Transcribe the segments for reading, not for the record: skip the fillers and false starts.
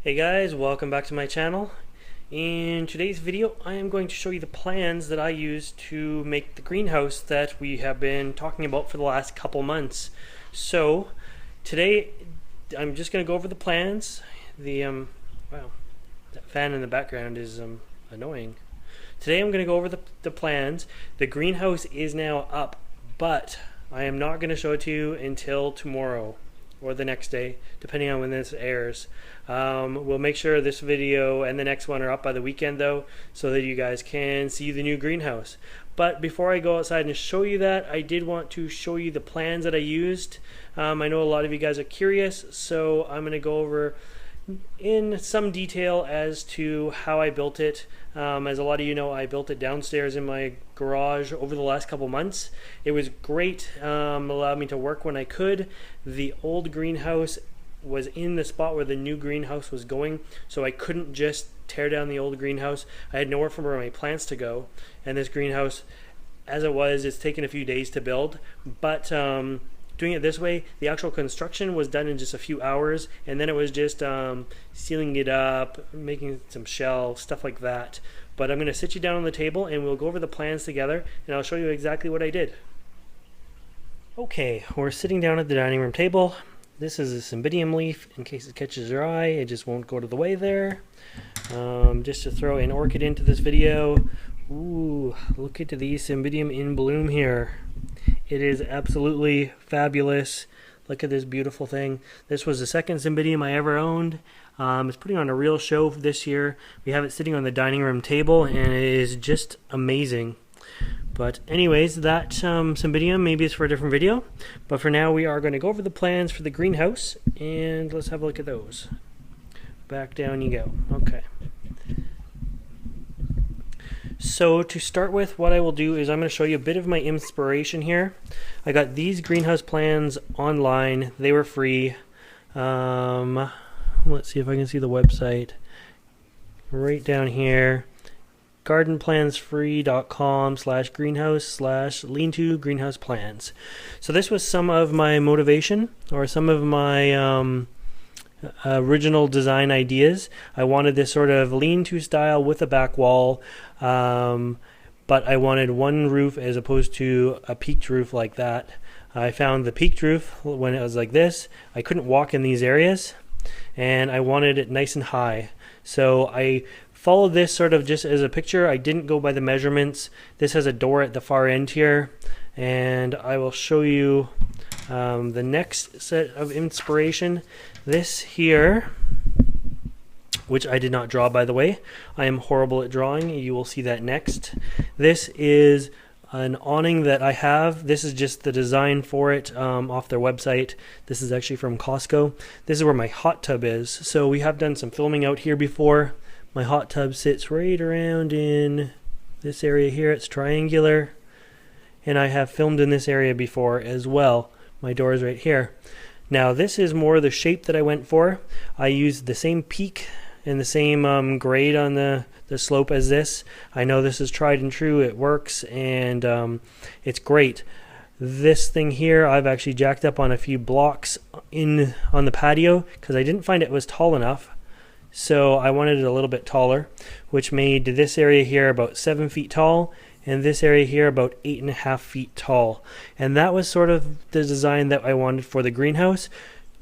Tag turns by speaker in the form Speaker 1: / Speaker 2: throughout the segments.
Speaker 1: Hey guys, welcome back to my channel. In today's video I am going to show you the plans that I used to make the greenhouse that we have been talking about for the last couple months. So today I'm just going to go over the plans. Wow, that fan in the background is annoying. Today I'm going to go over the plans. The greenhouse is now up, but I am not going to show it to you until tomorrow or the next day, depending on when this airs. We'll make sure this video and the next one are up by the weekend though, so that you guys can see the new greenhouse. But before I go outside and show you that, I did want to show you the plans that I used. I know a lot of you guys are curious, so I'm going to go over in some detail as to how I built it. As a lot of you know, I built it downstairs in my garage over the last couple months. It was great, allowed me to work when I could. The old greenhouse was in the spot where the new greenhouse was going, so I couldn't just tear down the old greenhouse. I had nowhere for my plants to go, and this greenhouse, as it was, it's taken a few days to build, but doing it this way, the actual construction was done in just a few hours, and then it was just sealing it up, making some shelves, stuff like that. But I'm going to sit you down on the table and we'll go over the plans together, and I'll show you exactly what I did. Okay, we're sitting down at the dining room table. This is a Cymbidium leaf. In case it catches your eye, it just won't go to the way there. Just to throw an orchid into this video. Ooh, look at these Cymbidium in bloom here. It is absolutely fabulous. Look at this beautiful thing. This was the second Cymbidium I ever owned. It's putting on a real show this year. We have it sitting on the dining room table, and it is just amazing. But anyways, that Cymbidium maybe is for a different video. But for now, we are going to go over the plans for the greenhouse, and let's have a look at those. Back down you go. Okay. So to start with, what I will do is I'm going to show you a bit of my inspiration here. I got these greenhouse plans online. They were free. Let's see if I can see the website. Right down here. gardenplansfree.com/greenhouse/lean-to greenhouse plans. So this was some of my motivation, or some of my original design ideas. I wanted this sort of lean-to style with a back wall, but I wanted one roof as opposed to a peaked roof like that. I found the peaked roof when it was like this. I couldn't walk in these areas, and I wanted it nice and high. So I followed this sort of just as a picture. I didn't go by the measurements. This has a door at the far end here, and I will show you the next set of inspiration. This here, which I did not draw, by the way. I am horrible at drawing. You will see that next. This is an awning that I have. This is just the design for it off their website. This is actually from Costco. This is where my hot tub is. So we have done some filming out here before. My hot tub sits right around in this area here. It's triangular. And I have filmed in this area before as well. My door is right here. Now this is more the shape that I went for. I used the same peak and the same grade on the slope as this. I know this is tried and true. It works, and it's great. This thing here I've actually jacked up on a few blocks on the patio because I didn't find it was tall enough. So I wanted it a little bit taller, which made this area here about 7 feet tall, and this area here about 8.5 feet tall. And that was sort of the design that I wanted for the greenhouse.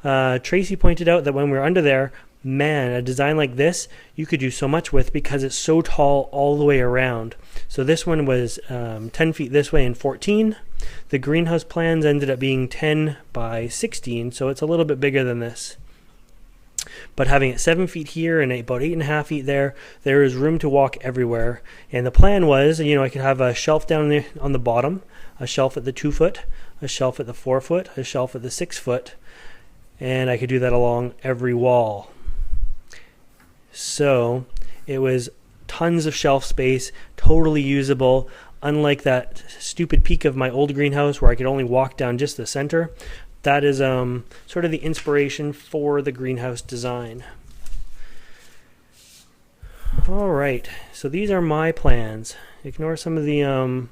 Speaker 1: Tracy pointed out that when we were under there, man, a design like this you could do so much with because it's so tall all the way around. So this one was 10 feet this way and 14. The greenhouse plans ended up being 10 by 16, so it's a little bit bigger than this. But having it 7 feet here and about 8.5 feet there is room to walk everywhere. And the plan was, you know, I could have a shelf down there on the bottom, a shelf at the 2 foot, a shelf at the 4 foot, a shelf at the 6 foot, and I could do that along every wall. So it was tons of shelf space, totally usable, unlike that stupid peak of my old greenhouse where I could only walk down just the center. That is sort of the inspiration for the greenhouse design. Alright, so these are my plans. Ignore some of the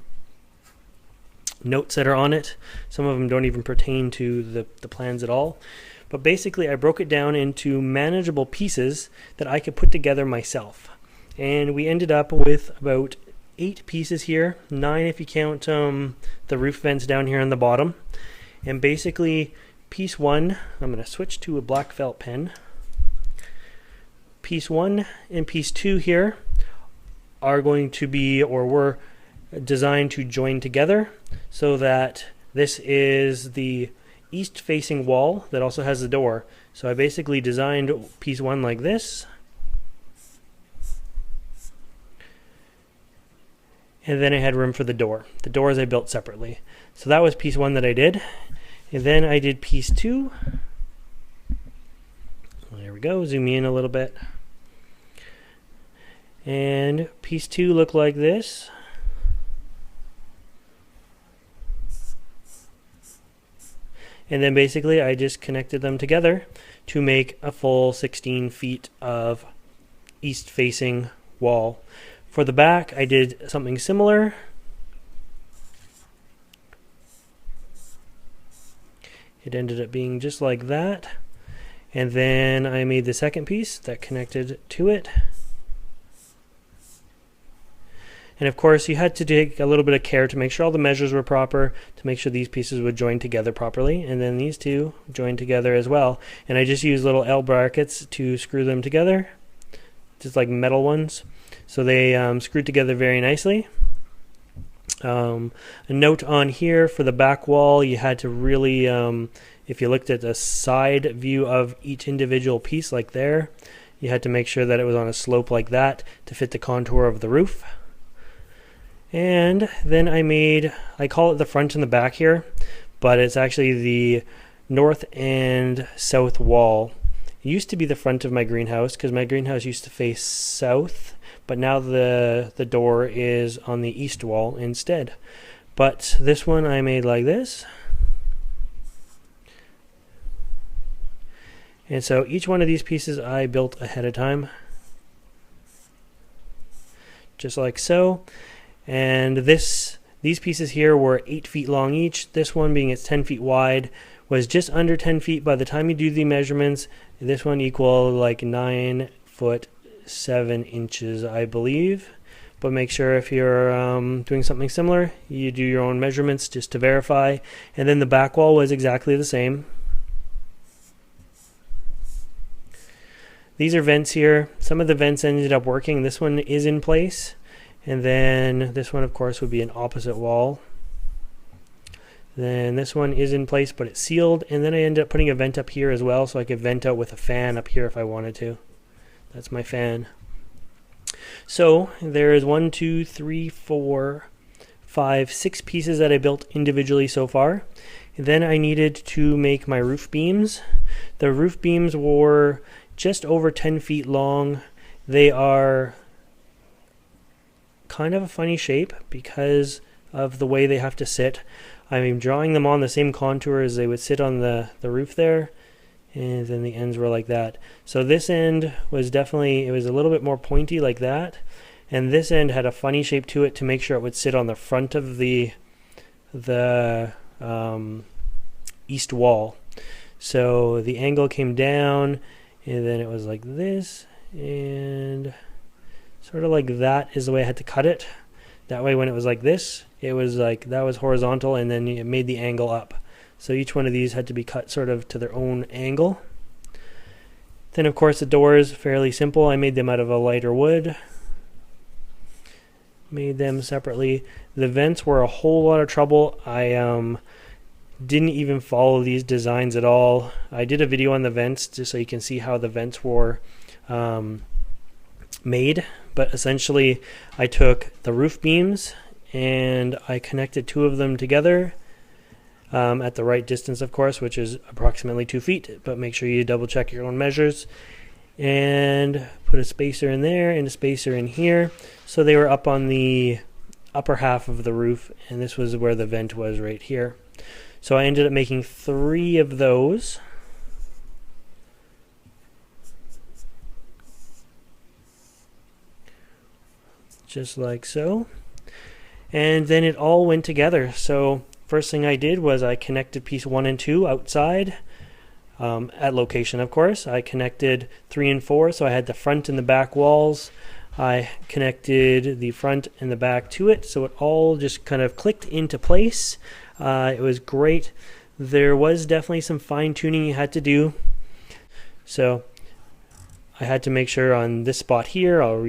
Speaker 1: notes that are on it. Some of them don't even pertain to the plans at all. But basically I broke it down into manageable pieces that I could put together myself. And we ended up with about 8 pieces here, 9 if you count the roof vents down here on the bottom. And basically piece 1, I'm going to switch to a black felt pen. Piece 1 and piece 2 here are going to be, or were designed to join together, so that this is the east facing wall that also has the door. So I basically designed piece 1 like this, and then I had room for the door. The doors I built separately. So that was piece 1 that I did. And then I did piece 2. There we go, zoom in a little bit. And piece 2 looked like this. And then basically I just connected them together to make a full 16 feet of east facing wall. For the back I did something similar. It ended up being just like that. And then I made the second piece that connected to it. And of course you had to take a little bit of care to make sure all the measures were proper, to make sure these pieces would join together properly, and then these two join together as well. And I just used little L brackets to screw them together, just like metal ones, so they screwed together very nicely. A note on here for the back wall, you had to really, if you looked at the side view of each individual piece like there, you had to make sure that it was on a slope like that to fit the contour of the roof. And then I call it the front and the back here, but it's actually the north and south wall. It used to be the front of my greenhouse because my greenhouse used to face south, but now the door is on the east wall instead. But this one I made like this. And so each one of these pieces I built ahead of time, just like so. And these pieces here were 8 feet long each. This one, being it's 10 feet wide, was just under 10 feet. By the time you do the measurements, this one equal like 9 foot 7 inches, I believe. But make sure if you're doing something similar, you do your own measurements just to verify. And then the back wall was exactly the same. These are vents here. Some of the vents ended up working. This one is in place. And then this one, of course, would be an opposite wall. Then this one is in place, but it's sealed. And then I ended up putting a vent up here as well, so I could vent out with a fan up here if I wanted to. That's my fan. So there is 1, 2, 3, 4, 5, 6 pieces that I built individually so far. And then I needed to make my roof beams. The roof beams were just over 10 feet long. They are kind of a funny shape because of the way they have to sit. I'm drawing them on the same contour as they would sit on the roof there, and then the ends were like that. So this end was definitely, it was a little bit more pointy like that, and this end had a funny shape to it to make sure it would sit on the front of the east wall. So the angle came down, and then it was like this, and sort of like that is the way I had to cut it. That way when it was like this, it was like that was horizontal, and then it made the angle up. So each one of these had to be cut sort of to their own angle. Then of course the doors, fairly simple. I made them out of a lighter wood. Made them separately. The vents were a whole lot of trouble. I didn't even follow these designs at all. I did a video on the vents just so you can see how the vents were made, but essentially I took the roof beams and I connected 2 of them together. at the right distance, of course, which is approximately 2 feet, but make sure you double check your own measures. And put a spacer in there and a spacer in here. So they were up on the upper half of the roof, and this was where the vent was right here. So I ended up making 3 of those. Just like so. And then it all went together. So first thing I did was I connected piece 1 and 2 outside. At location, of course. I connected 3 and 4, so I had the front and the back walls. I connected the front and the back to it, so it all just kind of clicked into place. It was great. There was definitely some fine-tuning you had to do. So I had to make sure on this spot here, I'll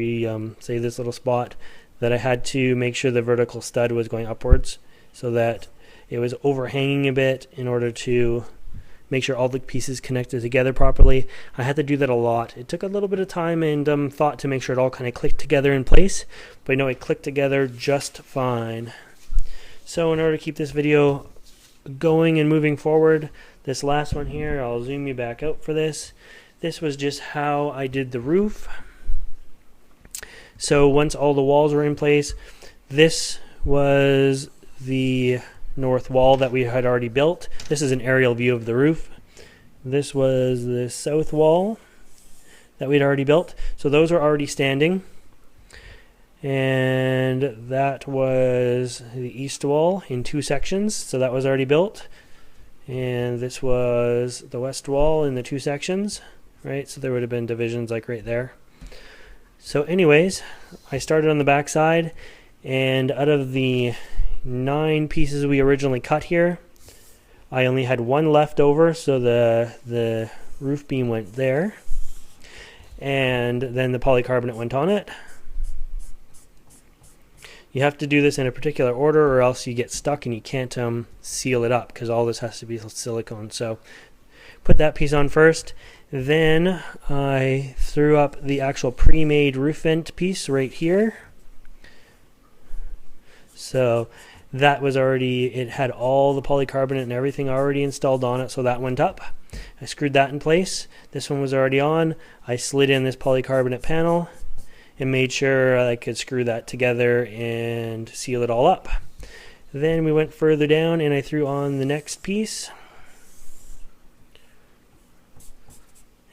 Speaker 1: say this little spot, that I had to make sure the vertical stud was going upwards so that it was overhanging a bit in order to make sure all the pieces connected together properly. I had to do that a lot. It took a little bit of time and thought to make sure it all kind of clicked together in place, but it clicked together just fine. So in order to keep this video going and moving forward, this last one here, I'll zoom you back out for this. This was just how I did the roof. So once all the walls were in place, this was the north wall that we had already built. This is an aerial view of the roof. This was the south wall that we'd already built. So those are already standing. And that was the east wall in 2 sections. So that was already built. And this was the west wall in the 2 sections, right? So there would have been divisions like right there. So anyways, I started on the back side, and out of the 9 pieces we originally cut here, I only had 1 left over, so the roof beam went there, and then the polycarbonate went on it. You have to do this in a particular order or else you get stuck and you can't seal it up, because all this has to be silicone. So put that piece on first. Then I threw up the actual pre-made roof vent piece right here. So that was already, it had all the polycarbonate and everything already installed on it, so that went up. I screwed that in place. This one was already on. I slid in this polycarbonate panel and made sure I could screw that together and seal it all up. Then we went further down and I threw on the next piece.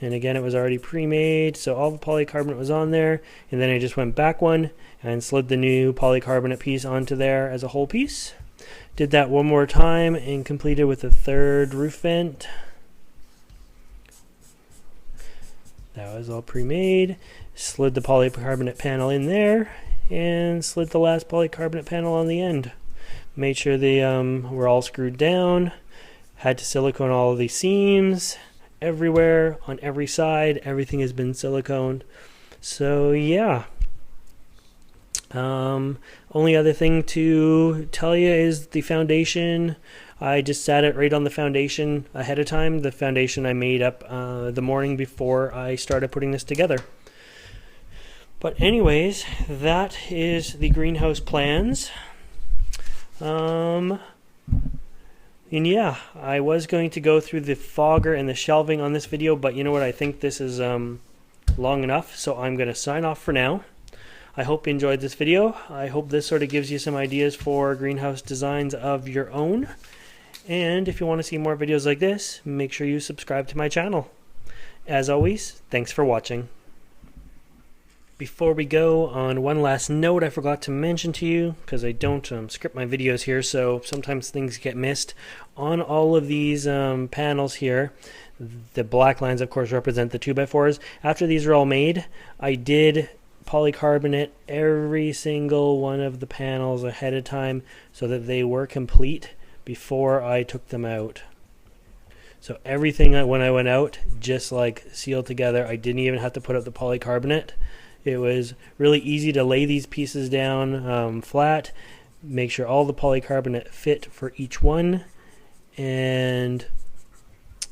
Speaker 1: And again, it was already pre-made, so all the polycarbonate was on there. And then I just went back one and slid the new polycarbonate piece onto there as a whole piece. Did that one more time and completed with the 3rd roof vent. That was all pre-made. Slid the polycarbonate panel in there and slid the last polycarbonate panel on the end. Made sure they were all screwed down. Had to silicone all of these seams everywhere, on every side. Everything has been siliconed. So yeah. Only other thing to tell you is the foundation. I just sat it right on the foundation ahead of time. The foundation I made up the morning before I started putting this together. But anyways, that is the greenhouse plans. And yeah, I was going to go through the fogger and the shelving on this video, but you know what, I think this is long enough, so I'm going to sign off for now. I hope you enjoyed this video. I hope this sort of gives you some ideas for greenhouse designs of your own. And if you want to see more videos like this, make sure you subscribe to my channel. As always, thanks for watching. Before we go, on one last note I forgot to mention to you, because I don't script my videos here, so sometimes things get missed. On all of these panels here, the black lines of course represent the 2x4s. After these are all made, I did polycarbonate every single one of the panels ahead of time so that they were complete before I took them out. So everything when I went out just like sealed together. I didn't even have to put up the polycarbonate. It was really easy to lay these pieces down flat, make sure all the polycarbonate fit for each one, and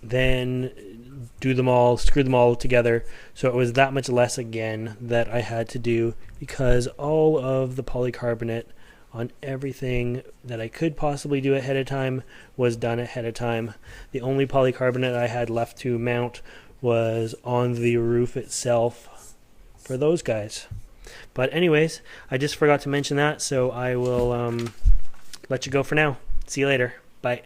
Speaker 1: then do them all, screw them all together. So it was that much less again that I had to do because all of the polycarbonate on everything that I could possibly do ahead of time was done ahead of time. The only polycarbonate I had left to mount was on the roof itself for those guys. But anyways, I just forgot to mention that, so I will let you go for now. See you later. Bye.